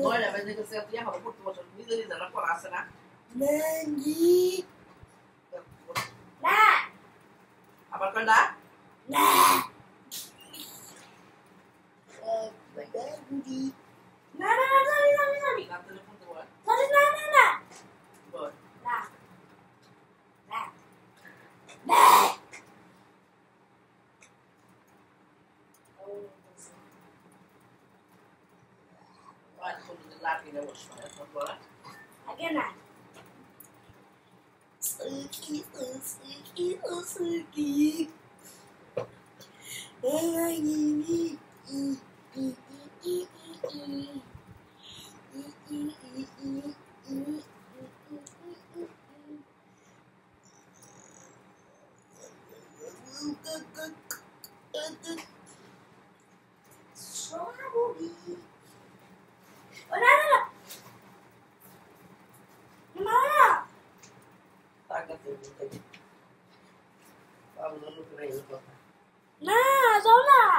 Olha, mas é que você tinha roupa por tu, me diz na coraça, né? Nanji. Nah. Apa kau dah? Nah. Nanji. Nah. Nak telefon tu kan? Nah. Boleh. Nah. Wah, kau tu lagi dah bos, mana tu boleh? Again nah. Suki. Strawberry. Oh, no. Mana? Tak ada tu. Kamu lalu kena itu. Nah, salah.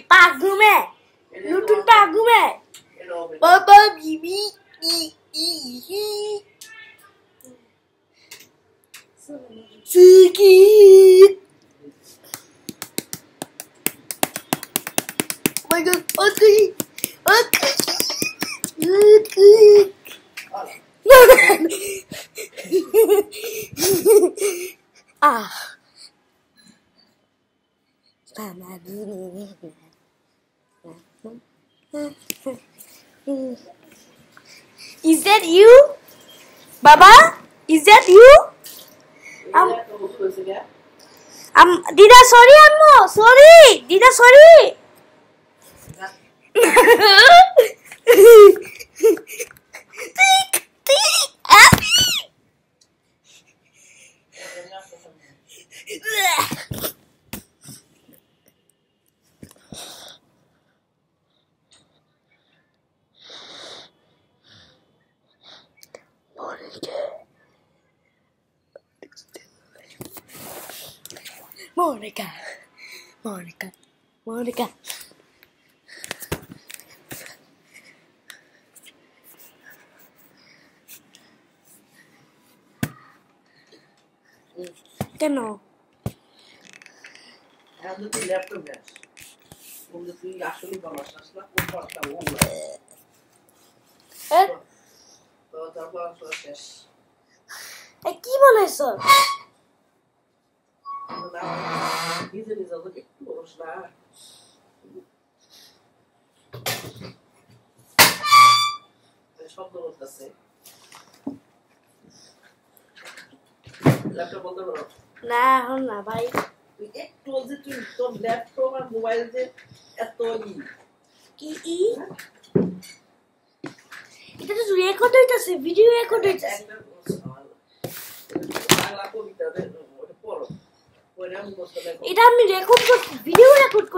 Pagu me. Lutut pagu me. Baba bibi. Sikit. Oh my god, okay. Ah. Is that you? Baba? Is that you? Dida, sorry, Ammo. Sorry. Dida, sorry. Monica. কেন? Ando tu laptop gas. Undo tu আসলে বানাস না কোন পারতা ও। তো তারপর শেষ। কি বানাইছো? নিজে তো একটু বস না। শব্দ করতেছে। ল্যাপটপ বন্ধ করো। না এখন না ভাই। তুই একটু বলছিস তুই তোর ল্যাপটপ আর মোবাইল যে এত কি এটা তো রেকর্ড হইতাছে, ভিডিও রেকর্ড হইতাছে। এটা আমি রেকর্ড করছি, ভিডিও রেকর্ড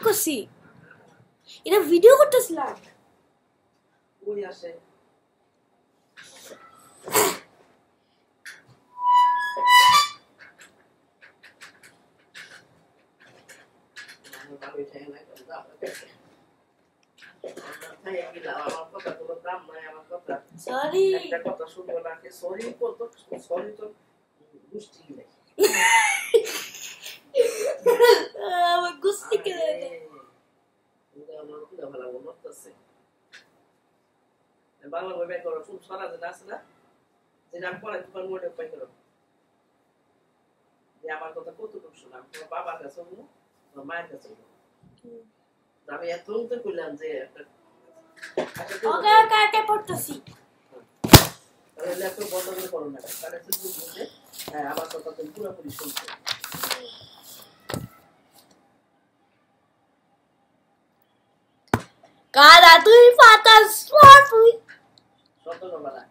করছি। এটা ভিডিও করতেছিলাম। ওই আসে সরি একটা কথা শুনবো না কে সরি কত সরি তো গুষ্টি নাই আমার গুষ্টি কে দে আমার কি ভালো মনতেছে বাংলা বই বাই করো ফুল সারা দিন আছে না যেটা পড়াই তো মোটে পাই করো আমার কথা কতটুকু শোনাম তোমার বাবার কাছে তোমার মায়ের কাছে আমি এত তো কইলাম যে ওকে ওকে পড়তেছি তাহলে ল্যাপটপ বন্ধ করে করো না তাহলে শুধু বুঝে আমার কথা তুমি পুরোপুরি শুনছো কারা তুই ফাটাস তুই শব্দ করবা না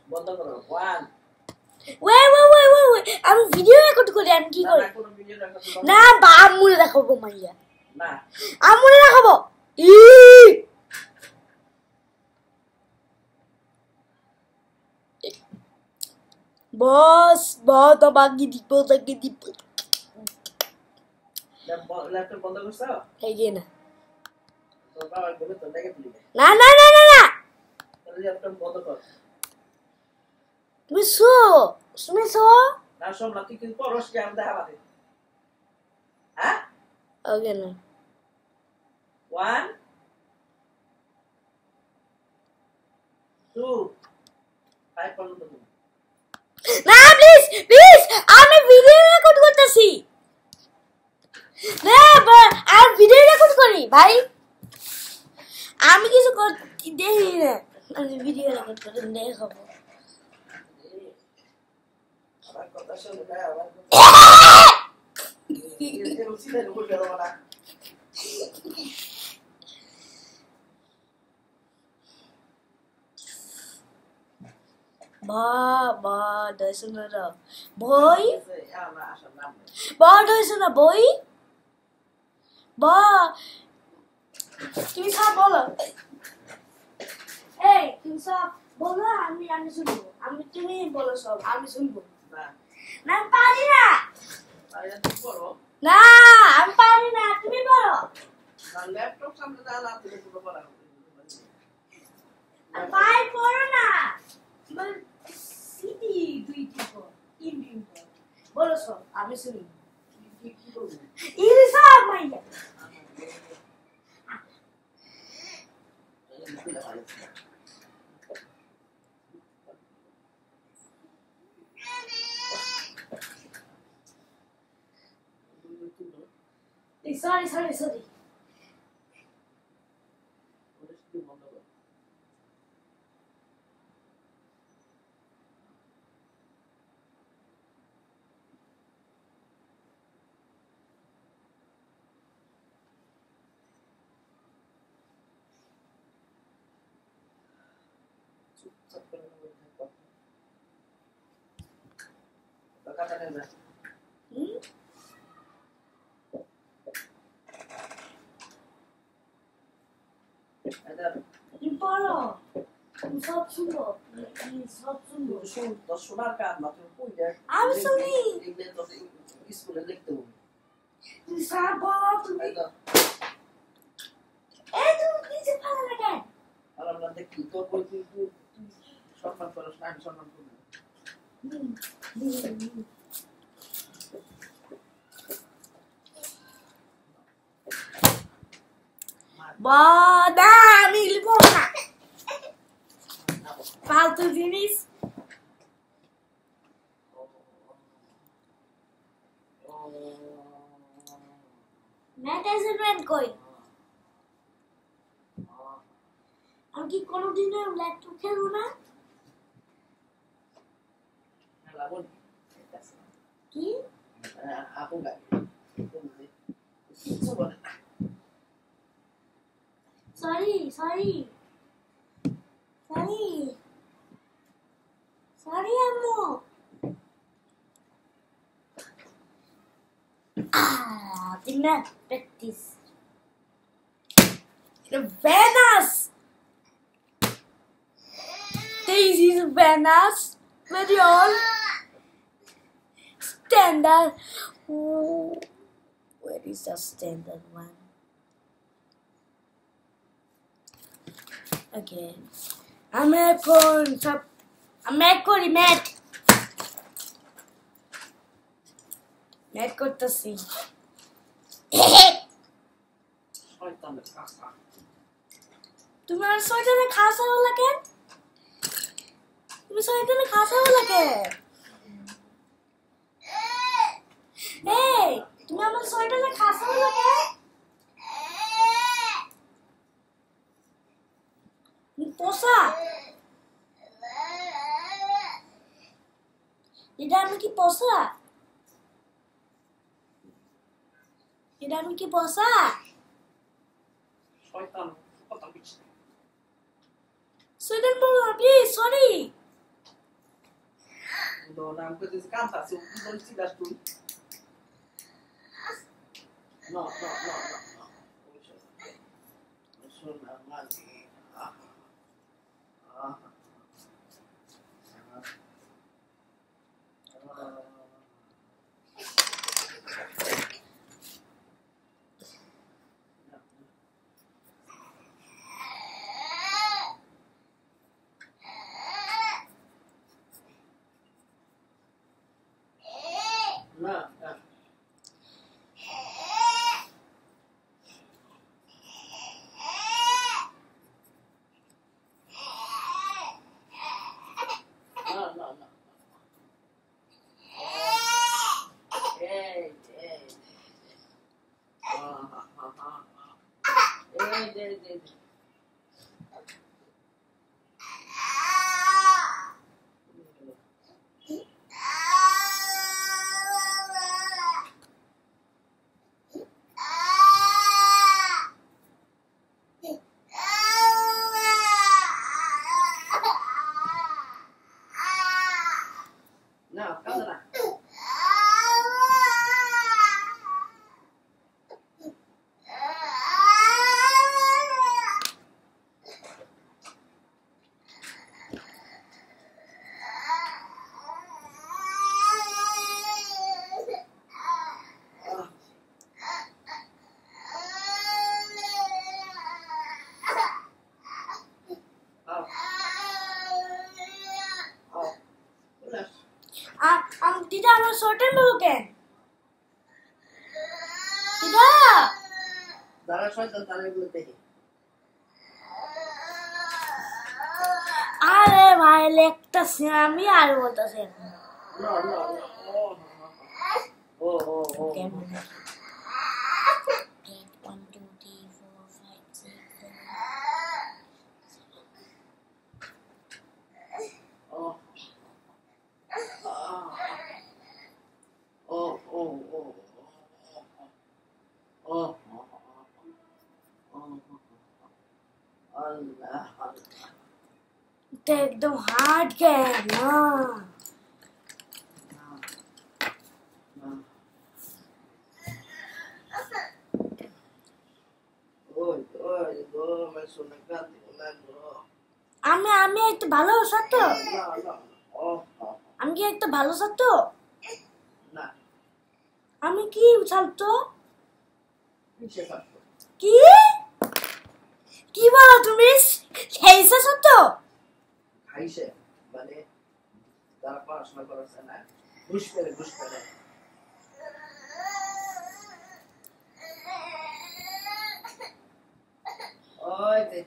বন্ধ করো 1 ওয়ে আমি ভিডিও রেকর্ড করি আমি কি করি না বা আমুলে দেখাবো মাইয়া না আমুলে দেখাবো ই বস বহুত বাকি দিব ল্যাপটপ বন্ধ করছো এই যে না তোর বাবা বলে তো দেখে দিলি না তাহলে ল্যাপটপ বন্ধ কর তুমি শো না সব না তুই কিন্তু পরশ কে আমরা দেখাবাতে হ্যাঁ ওকে না 1 2 5 পর্যন্ত না প্লিজ আমি ভিডিও রেকর্ড করতেছি না আর ভিডিও রেকর্ড করি ভাই আমি কিছু দেখি না আমি ভিডিও রেকর্ড করে দেখাবো আমার কথা শুনে না আমার এই রুচিদের উপর গেল না বা দইছো না বই আমরা আসার নাম বা দইছো না বই বা তুমি সব বলো এই তুমি সব বলো আমি শুনবো তুমি বলো সব আমি শুনবো না না পারি না আরে তুই পড়ো না আমি পারি না তুমি বলো না ল্যাপটপ সামনে দাও না তুমি পুরো পড়া ভাই পড়ো না সিটি দুই টিপো তিন টিপো বলো সব আমি শুনি কি বলবো ইরি সব মাইয়া sorry বলো সব শুনবো সব শুনবো শোনার কাজ না তুমি কই দেখ আমি শুনি স্কুলে দেখতে হবে তুমি সব বলো তুমি এই তুমি কিছু ভালো লাগে আর আমরা দেখি তো কই তুই সম্মান করছ না আমি সম্মান করব বাদা আমি লিখবো না ফালতু জিনিস ম্যাগাজিন কই আমি কি কোনোদিনও ল্যাপটপ খেলবো না কি আপু গাই কিছু বলে না sorry ammo did not practice the Venus this is Venus very all standard where is the standard one okay I'm করি ম্যাট করতেছি তোমার শয়তানে খাসা বলা কেন তুমি শয়তানে খাসা বলা কেন এটা আমি কি পসা? এটা আমি কি পসা? শয়তান কথা বলছিস সুইডেন বলো না প্লিজ, সরি। no নাম করে কাঁদতা আছে কি বলছিস দাস তুই no no no no no শোনা মাঝি না না কাঁদো না দিদা আমার শর্টের বলো কেন? দিদা যারা শয়তান তারা এগুলো দেখে আরে ভাই লেখতাছি আমি আর বলতাছি no no oh কেমন 8 1 2 3 4 5 6 এটা একদম হার্ড গেম না। আমি একটু ভালো ছাত্র, আমি কি একটা ভালো ছাত্র? আমি কি ছাত্র? কি কি বলো তুমি? হেইসা ছাত্র খাইছে মানে তারা পড়াশোনা করেছে না ঘুষ পেলে ওই যে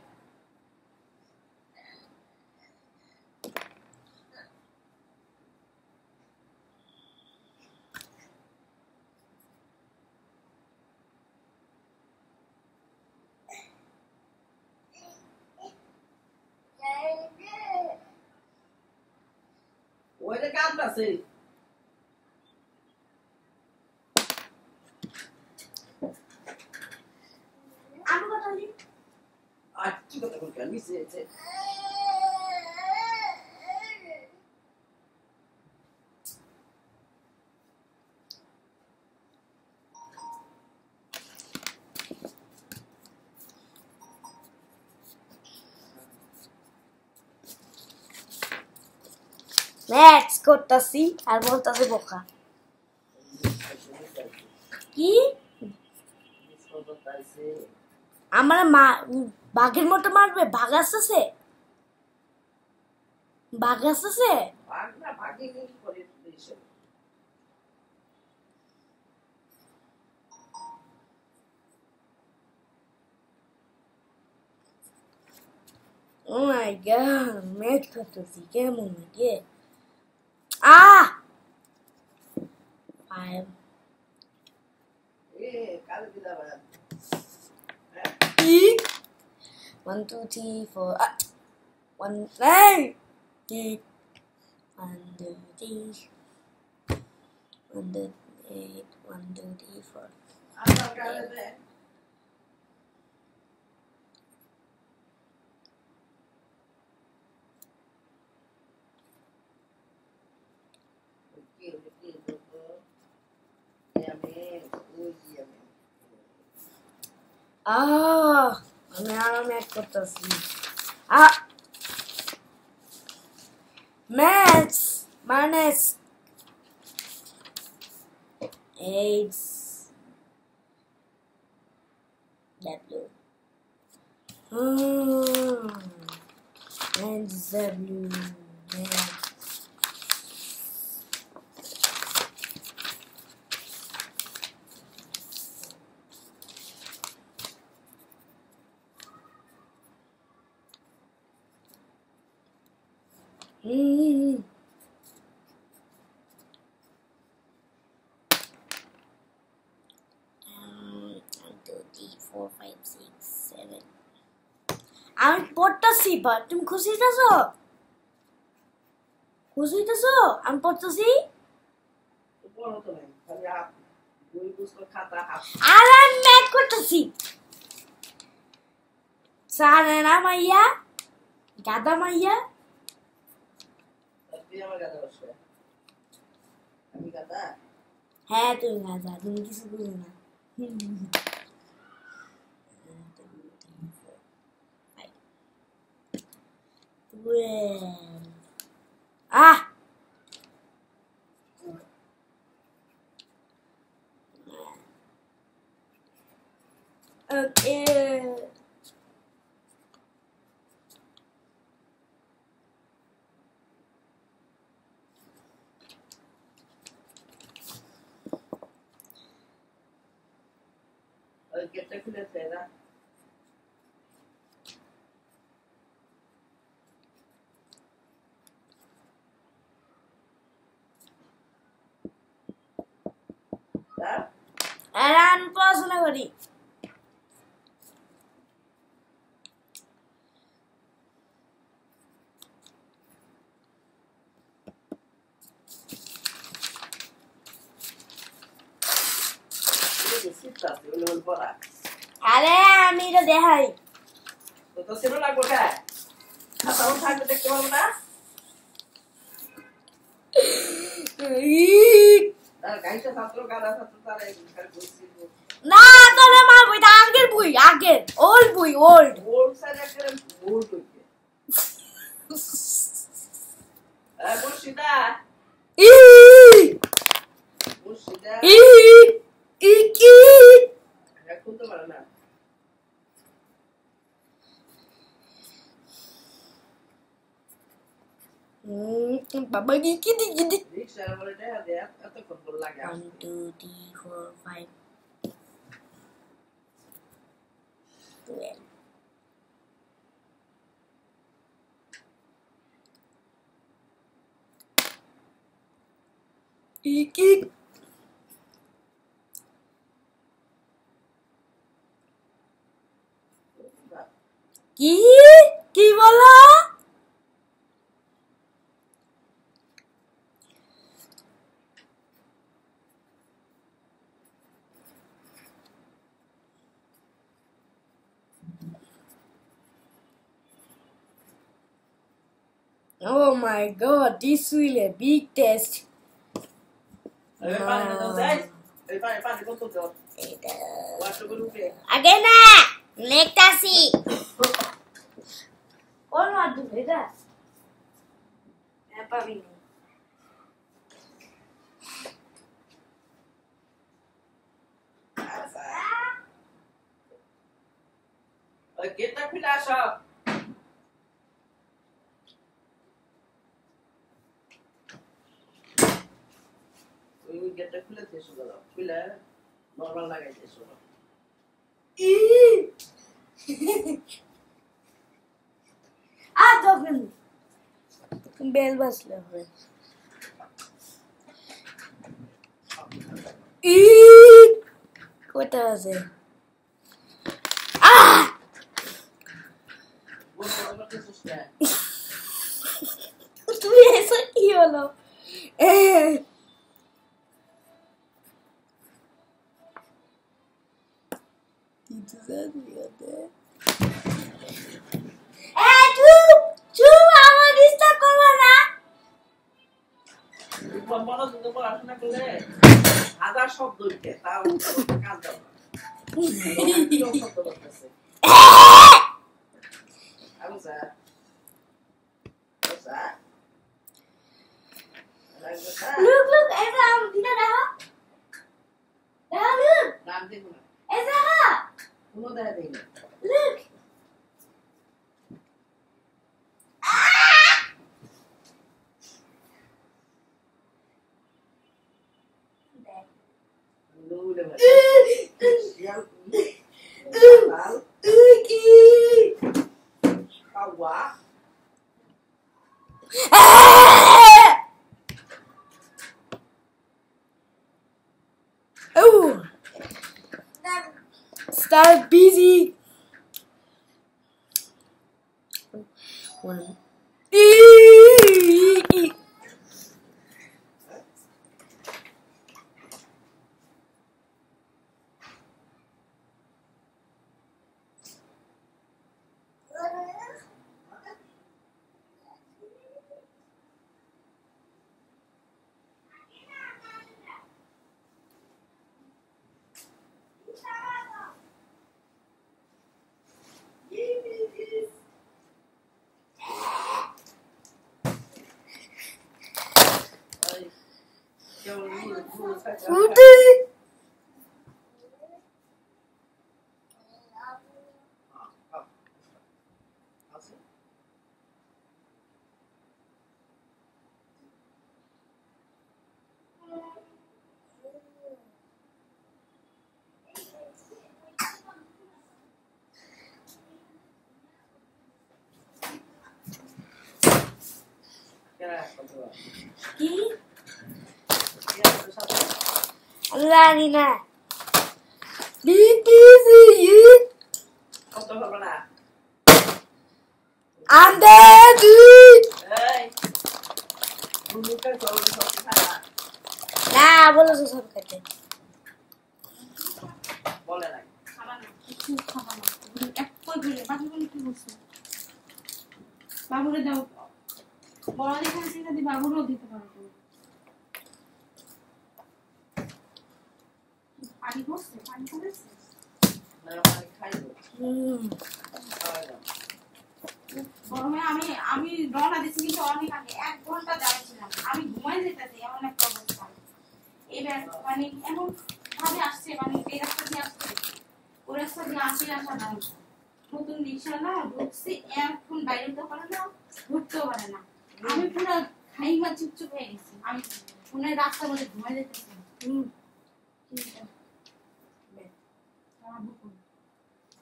ওই যে কাঁদতাছে আমি কথা বলি আর কি কথা বলতে নিচে ম্যাথস করতাছি আর বলতাছে বোকা। কি আমার বাঘের মতো মারবে? বাঘ আসতেছে ভাগ না ভাগে কি করে দিছে ও মাই গড ম্যাথ করতেছি কেমন লাগে আহ কালে দিলা ভাই 1 2 3 4 1 hey 1 2 3 1, 2, 8, 1, 2, 3, 4. আবার কারে দে আমি আরো ম্যাচ করতেছি match minus 8 W and W match. Mm. 1, 2, 3, 4, 5, 6, 7. আমি পড়তেছি বা তুমি খুশি হইতেছো? খুশি হইতেছো? আমি পড়তেছি। আর আমি ম্যাথ করতেছি। সারেনা মাইয়া গাদা মাইয়া হ্যাঁ তুমি গাদা তুমি কিছু বুঝো না Okay. Get the cura Aran পড়াশোনা করি আরে আমি তো দেখাই তো ছিল না কোথায় খাতাও থাকতে দেখতে পারবো না গাইছে ছাত্র গাদা ছাত্র তারা এখানে বসে না তোরে মা বইটা আগের বই আগের ওল্ড বই ওল্ড সাইড একটা ওল্ড হইছে বসিদা ই বসিদা ই কি এখন তো পারে না বাবা কি দি রিকশার বলে দেখা দে এত ফুটবল লাগে 1 2 3 4 5 12 কি কি বলো Oh my god, this will a big test. Again, nektasi. Kon madu beda. Apa ini? Kita pilih shop. We get the pilih tisu kalau pilih normal lagi tisu. Dokun. Bel basla hoy. Kota আছে তুমি এসে কি হলো চুপ আমার disturb করবে না মনোযোগ দিয়ে পড়াশোনা করলে হাজার শব্দ উঠে তাও কাজ দাও না শব্দ করতেছে আচ্ছা আচ্ছা look ऐसा हम दिखा रहा look নাম দেব না ऐसा কোনো দেখা দেই না look Nude mas. Kawa. Oh. Start busy. One. Larina. Ande dude. না বলো তো সব খেতে বলে না কিছু খাবা না এক কই বলে বাকি বলে কি বলছো বাবুরে দাও বড় দেখে সেটা দি বাবুরও দিতে পারো তুমি পানি বসছে পানি পড়েছে না পানি খাইবো গরমে আমি রওনা দিছি কিন্তু অনেক আগে 1 ঘন্টা দাঁড়িয়েছিলাম আমি ঘুমাই যেতেছি এমন একটা অবস্থা এবার মানে এমন ভাবে আসছে মানে এই রাস্তা দিয়ে আসছে ওই রাস্তা দিয়ে আসা দাম নতুন রিক্সা না ঢুকছি এখন বাইরে তো পারে না ঢুকতেও পারে না আমি পুরো খাইমা চুপচুপ হয়ে গেছি আমি পুরো রাস্তার মধ্যে ঘুমাই যেতেছি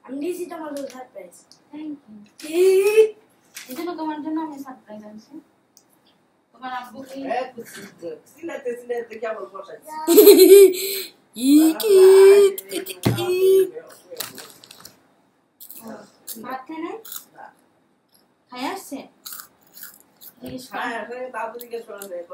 আমি দিছি তোমার জন্য সারপ্রাইজ থ্যাংক ইউ এজন্য তোমার জন্য আমি সারপ্রাইজ আনছি তোমার আব্বুকে সিলেতে কেমন বসাইছি ভাত খাই নাই খাই আসছে হ্যাঁ তাড়াতাড়ি শোনা যায়